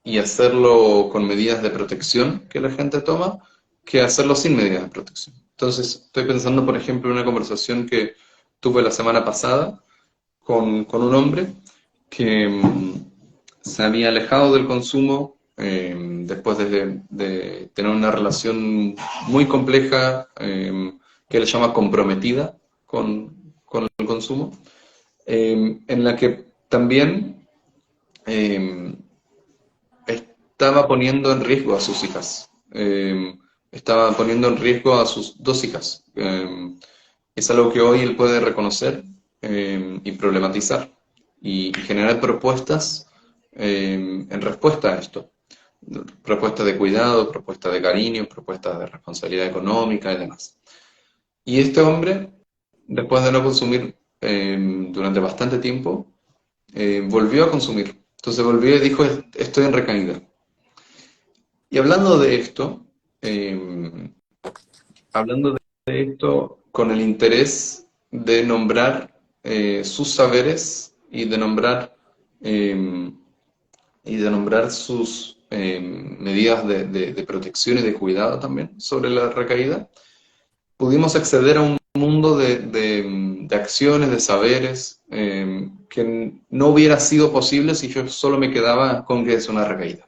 y hacerlo con medidas de protección que la gente toma, que hacerlo sin medidas de protección. Entonces, estoy pensando, por ejemplo, en una conversación que tuve la semana pasada con un hombre que se había alejado del consumo después de tener una relación muy compleja que él llama comprometida con el consumo, en la que también eh, estaba poniendo en riesgo a sus hijas. Estaba poniendo en riesgo a sus dos hijas. Es algo que hoy él puede reconocer y problematizar y generar propuestas en respuesta a esto. Propuestas de cuidado, propuestas de cariño, propuestas de responsabilidad económica y demás. Y este hombre, después de no consumir durante bastante tiempo, volvió a consumir. Entonces volvió y dijo, estoy en recaída. Y eh, hablando de esto con el interés de nombrar sus saberes eh, y de nombrar sus medidas de protección y de cuidado también sobre la recaída, pudimos acceder a un mundo de acciones, de saberes, que no hubiera sido posible si yo solo me quedaba con que es una recaída.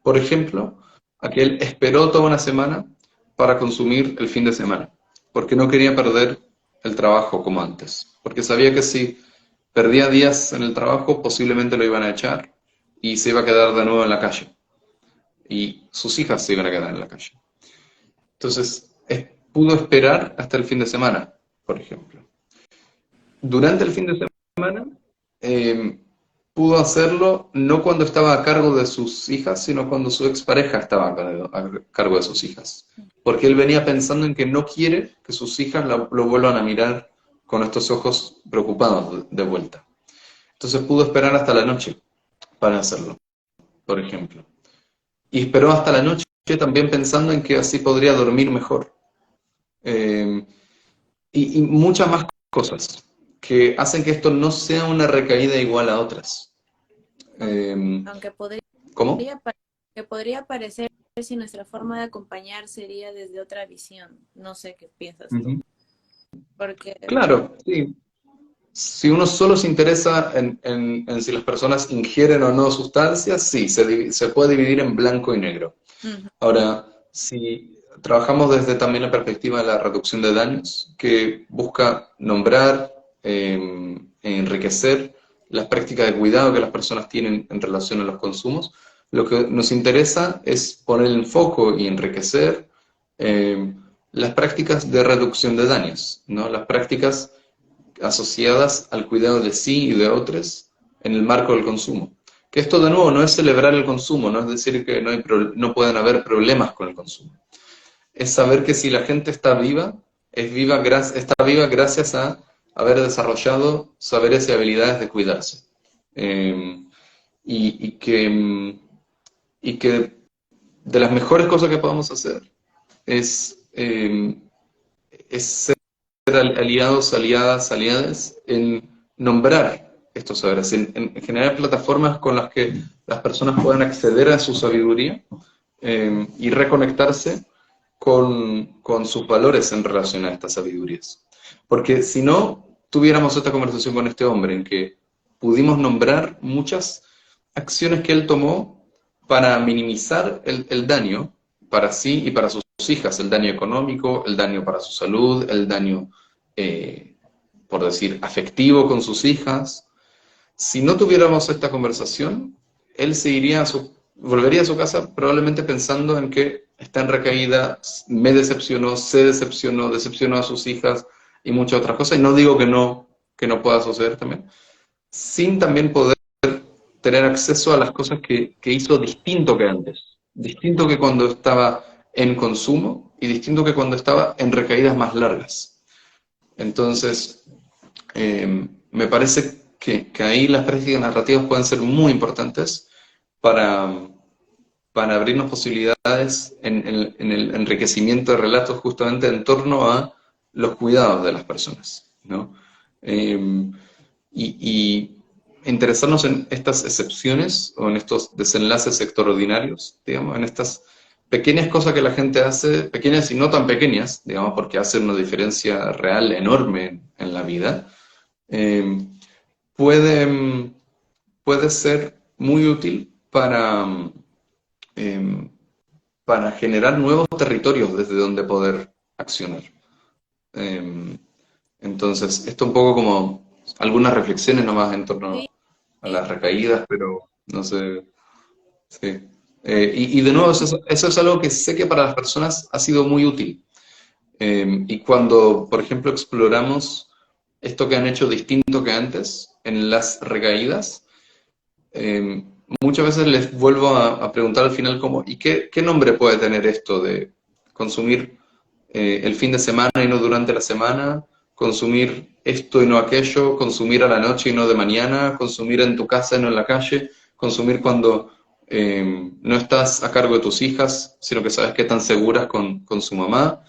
Por ejemplo, aquel esperó toda una semana para consumir el fin de semana, porque no quería perder el trabajo como antes, porque sabía que si perdía días en el trabajo, posiblemente lo iban a echar y se iba a quedar de nuevo en la calle, y sus hijas se iban a quedar en la calle. Entonces, pudo esperar hasta el fin de semana, por ejemplo. Durante el fin de semana, eh, pudo hacerlo no cuando estaba a cargo de sus hijas, sino cuando su expareja estaba a cargo de sus hijas. Porque él venía pensando en que no quiere que sus hijas lo vuelvan a mirar con estos ojos preocupados de vuelta. Entonces pudo esperar hasta la noche para hacerlo, por ejemplo. Y esperó hasta la noche también pensando en que así podría dormir mejor. Eh, y muchas más cosas que hacen que esto no sea una recaída igual a otras. Eh, Aunque ¿Cómo? que podría parecer si nuestra forma de acompañar sería desde otra visión. No sé qué piensas tú. Ujú. Porque, Claro, sí. Si uno solo se interesa en si las personas ingieren o no sustancias, sí, se puede dividir en blanco y negro. ujú, Ahora, si trabajamos desde también la perspectiva de la reducción de daños, que busca nombrar, e enriquecer las prácticas de cuidado que las personas tienen en relación a los consumos, lo que nos interesa es poner el foco y enriquecer eh, las prácticas de reducción de daños, ¿no? Las prácticas asociadas al cuidado de sí y de otros en el marco del consumo. Que esto de nuevo no es celebrar el consumo, no es decir que no pueden haber problemas con el consumo. Es saber que si la gente está viva, está viva gracias a haber desarrollado saberes y habilidades de cuidarse. Eh, y, y, que, y que de las mejores cosas que podemos hacer es, es ser ser aliados, aliadas, aliades en nombrar estos saberes, en generar plataformas con las que las personas puedan acceder a su sabiduría y reconectarse con sus valores en relación a estas sabidurías. Porque si no tuviéramos esta conversación con este hombre en que pudimos nombrar muchas acciones que él tomó para minimizar el daño para sí y para sus hijas, el daño económico, el daño para su salud, el daño, por decir, afectivo con sus hijas. Si no tuviéramos esta conversación, él se iría volvería a su casa probablemente pensando en que está en recaída, me decepcionó, se decepcionó, decepcionó a sus hijas y muchas otras cosas. Y no digo que no pueda suceder también, sin también poder tener acceso a las cosas que hizo distinto que antes, distinto que cuando estaba en consumo y distinto que cuando estaba en recaídas más largas. Entonces, me parece que ahí las prácticas narrativas pueden ser muy importantes para, para abrirnos posibilidades en el enriquecimiento de relatos justamente en torno a los cuidados de las personas, ¿no? Y interesarnos en estas excepciones o en estos desenlaces extraordinarios, digamos, en estas pequeñas cosas que la gente hace, pequeñas y no tan pequeñas, digamos, porque hacen una diferencia real enorme en la vida, eh, puede, puede ser muy útil eh, para generar nuevos territorios desde donde poder accionar. Eh, entonces, esto un poco como algunas reflexiones nomás en torno Sí, a las recaídas, pero no sé, sí. Y de nuevo, eso es algo que sé que para las personas ha sido muy útil. Y cuando, por ejemplo, exploramos esto que han hecho distinto que antes en las recaídas, eh, muchas veces les vuelvo a preguntar al final como, ¿y qué nombre puede tener esto de consumir el fin de semana y no durante la semana, consumir esto y no aquello, consumir a la noche y no de mañana, consumir en tu casa y no en la calle, consumir cuando no estás a cargo de tus hijas, sino que sabes que están seguras con su mamá?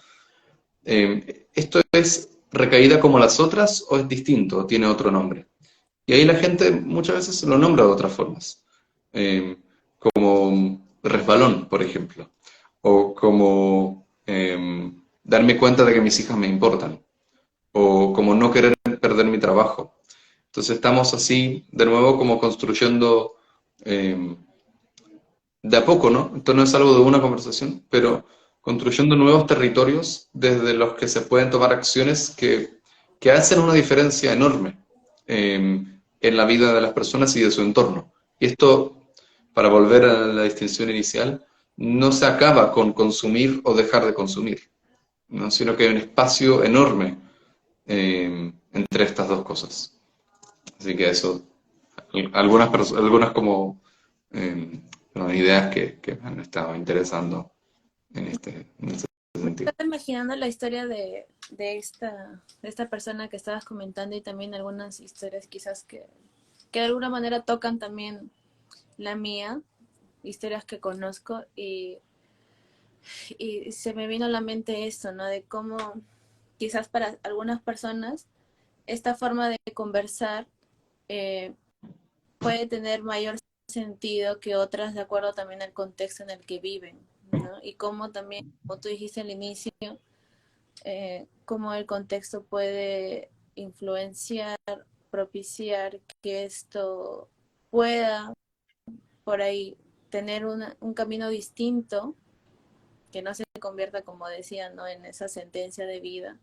¿Esto es recaída como las otras o es distinto, o tiene otro nombre? Y ahí la gente muchas veces lo nombra de otras formas, eh, como resbalón, por ejemplo, o como darme cuenta de que mis hijas me importan, o como no querer perder mi trabajo. Entonces estamos así, de nuevo, como construyendo eh, de a poco, ¿no? Esto no es algo de una conversación, pero construyendo nuevos territorios desde los que se pueden tomar acciones que hacen una diferencia enorme en la vida de las personas y de su entorno. Y esto, para volver a la distinción inicial, no se acaba con consumir o dejar de consumir, ¿no? Sino que hay un espacio enorme entre estas dos cosas. Así que eso, algunas como eh, ideas que me han estado interesando en este sentido. estaba imaginando la historia de esta persona que estabas comentando y también algunas historias quizás que de alguna manera tocan también la mía, historias que conozco y se me vino a la mente esto, ¿no? De cómo quizás para algunas personas esta forma de conversar eh, puede tener mayor sentido que otras de acuerdo también al contexto en el que viven, ¿no? Y cómo también, como tú dijiste al inicio, cómo el contexto puede influenciar, propiciar que esto pueda por ahí tener un camino distinto, que no se convierta, como decía, ¿no? En esa sentencia de vida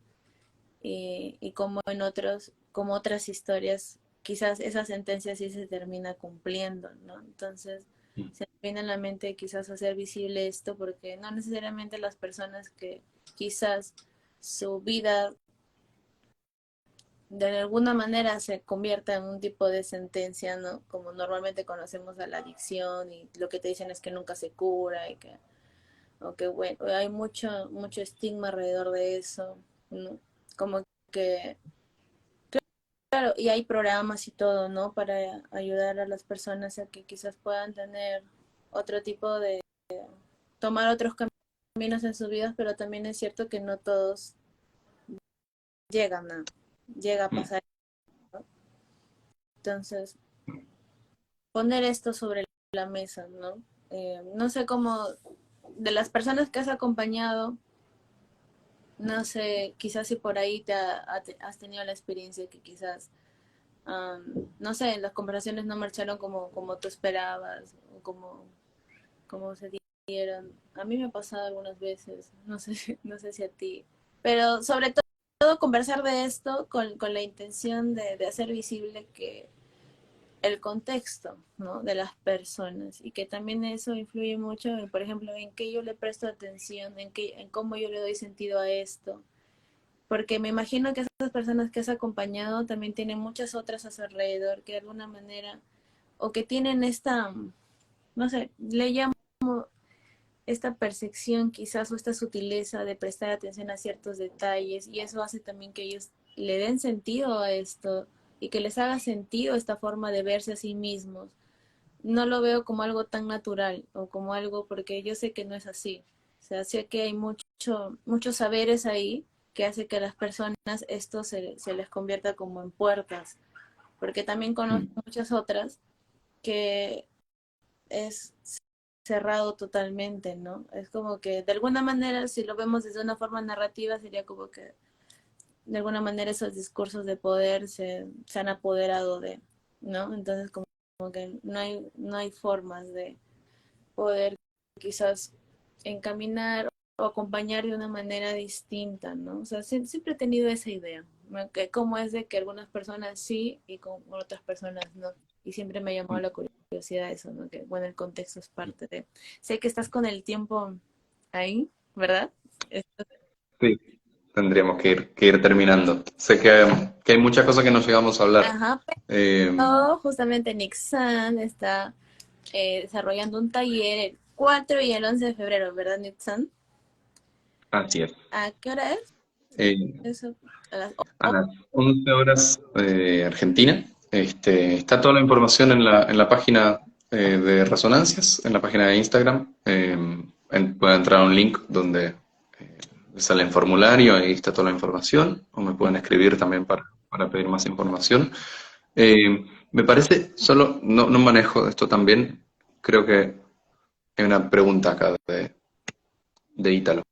y como en otros, como otras historias, quizás esa sentencia sí se termina cumpliendo, ¿no? Entonces, se me viene en la mente quizás hacer visible esto, porque no necesariamente las personas que quizás su vida de alguna manera se convierta en un tipo de sentencia, ¿no? Como normalmente conocemos a la adicción y lo que te dicen es que nunca se cura y que, o que bueno, hay mucho estigma alrededor de eso, ¿no? Como que claro, y hay programas y todo, ¿no? Para ayudar a las personas a que quizás puedan tener otro tipo de, tomar otros caminos en sus vidas, pero también es cierto que no todos llega a pasar, ¿no? Entonces, poner esto sobre la mesa, ¿no? No sé cómo, de las personas que has acompañado, no sé, quizás si por ahí has tenido la experiencia que quizás, no sé, las conversaciones no marcharon como tú esperabas, o como se dieron. A mí me ha pasado algunas veces, no sé, no sé si a ti, pero sobre todo conversar de esto con la intención de hacer visible que el contexto, ¿no? De las personas y que también eso influye mucho, por ejemplo, en qué yo le presto atención, en cómo yo le doy sentido a esto, porque me imagino que esas personas que has acompañado también tienen muchas otras a su alrededor que de alguna manera, o que tienen esta, no sé, le llamo esta percepción quizás o esta sutileza de prestar atención a ciertos detalles y eso hace también que ellos le den sentido a esto y que les haga sentido esta forma de verse a sí mismos. No lo veo como algo tan natural o como algo porque yo sé que no es así. O sea, sé que hay muchos saberes ahí que hace que a las personas esto se les convierta como en puertas, porque también conozco muchas otras que es cerrado totalmente, ¿no? Es como que de alguna manera, si lo vemos desde una forma narrativa, sería como que de alguna manera esos discursos de poder se han apoderado de, ¿no? Entonces como que no hay formas de poder quizás encaminar o acompañar de una manera distinta, ¿no? O sea, siempre he tenido esa idea, ¿no? Que cómo es de que algunas personas sí y con otras personas no. Y siempre me ha llamado la curiosidad eso, ¿no? Que bueno, el contexto es parte de... Sé que estás con el tiempo ahí, ¿verdad? Sí, tendríamos que ir terminando. Sé que hay muchas cosas que no llegamos a hablar. Ajá, Eh, pero justamente Nixon está desarrollando un taller el 4 y el 11 de febrero, ¿verdad, Nixon? Así es. ¿A qué hora es? Eh, Eso, a las a las 11 horas Argentina. Está toda la información en la página de Resonancias, en la página de Instagram. Pueden entrar a un link donde sale el formulario, ahí está toda la información, o me pueden escribir también para pedir más información. Me parece, solo no manejo esto también, creo que hay una pregunta acá de Ítalo.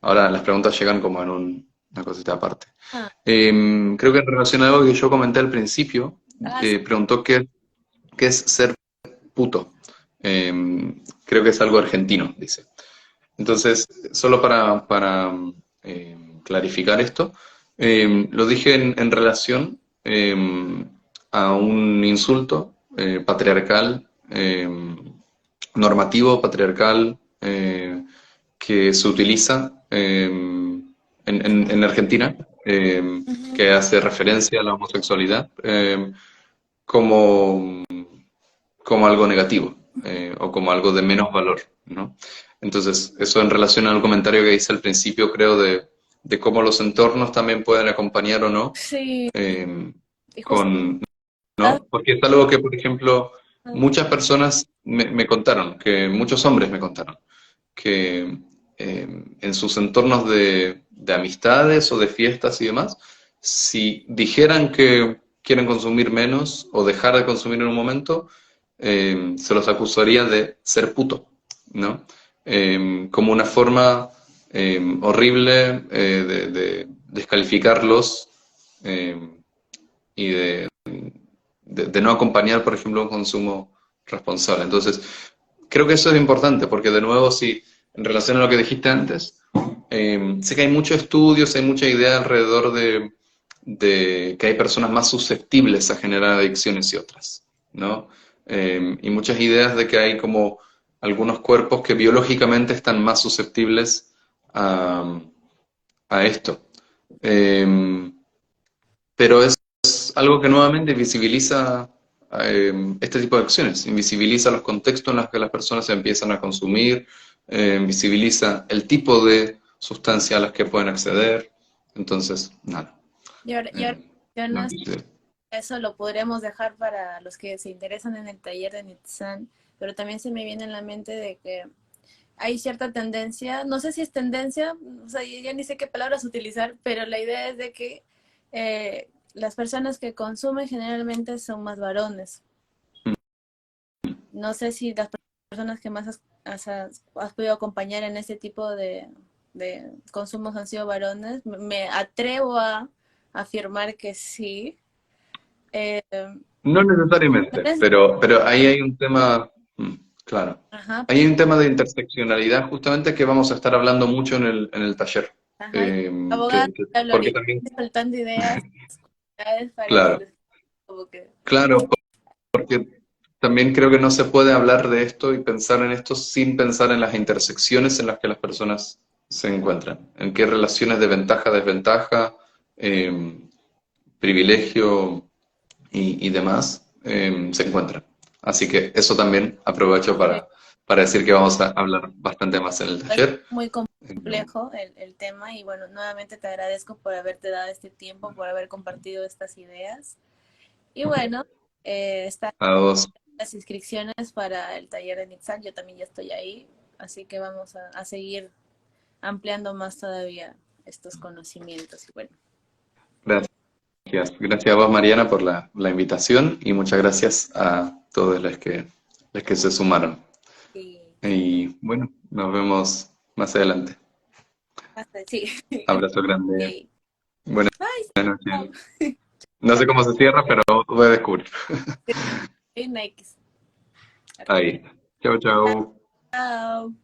Ahora las preguntas llegan como en una cosita aparte. Ah, Creo que en relación a algo que yo comenté al principio, sí. preguntó qué es ser puto. Creo que es algo argentino, dice. Entonces, solo para clarificar esto, lo dije en relación a un insulto patriarcal, normativo, patriarcal, que se utiliza en Argentina, Ujú. que hace referencia a la homosexualidad como, como algo negativo o como algo de menos valor, ¿no? Entonces, eso en relación al comentario que hice al principio, creo, de cómo los entornos también pueden acompañar o no Sí, eh, y justo, con, ¿no? Porque es algo que, por ejemplo, muchas personas me contaron, que muchos hombres me contaron, que en sus entornos de amistades o de fiestas y demás, si dijeran que quieren consumir menos o dejar de consumir en un momento, se los acusaría de ser puto, ¿no? Como una forma horrible de descalificarlos eh, y de no acompañar, por ejemplo, un consumo responsable. Entonces, creo que eso es importante, porque de nuevo, si en relación a lo que dijiste antes, sé que hay muchos estudios, hay mucha idea alrededor de que hay personas más susceptibles a generar adicciones y otras, ¿no? Y muchas ideas de que hay como algunos cuerpos que biológicamente están más susceptibles a esto. Eh, pero es algo que nuevamente visibiliza este tipo de acciones, invisibiliza los contextos en los que las personas empiezan a consumir, visibiliza el tipo de sustancias a las que pueden acceder. Entonces, nada. y ahora eh, no mencionas, quise- eso lo podríamos dejar para los que se interesan en el taller de Nitsan, pero también se me viene en la mente de que hay cierta tendencia, no sé si es tendencia, o sea, ya ni sé qué palabras utilizar, pero la idea es de que las personas que consumen generalmente son más varones. No sé si las personas que más has podido acompañar en este tipo de consumos han sido varones. Me atrevo a afirmar que sí. Eh, No tal necesariamente, vez, pero ahí hay un tema, claro, ajá, ahí hay un tema de interseccionalidad justamente que vamos a estar hablando mucho en el taller. ajá, Eh, abogada, hablo porque ahorita, también, soltando ideas, claro, parece como que... claro, porque también creo que no se puede hablar de esto y pensar en esto sin pensar en las intersecciones en las que las personas se encuentran, en qué relaciones de ventaja, desventaja, eh, privilegio y demás se encuentran. Así que eso también aprovecho para decir que vamos a hablar bastante más en el Es taller. muy complejo el tema y bueno, nuevamente te agradezco por haberte dado este tiempo, por haber compartido estas ideas. Y bueno, están A vos. las inscripciones para el taller de Nixal, yo también ya estoy ahí, así que vamos a seguir ampliando más todavía estos conocimientos. Y bueno, Gracias. Gracias a vos, Mariana, por la invitación y muchas gracias a todos los que se sumaron. y Y bueno, nos vemos más adelante. hasta sí. Abrazo grande. Ok. Buenas Bye. Chao. noches. No sé cómo se cierra, pero voy a descubrir. Next. Ahí. Chau, chau. Chao.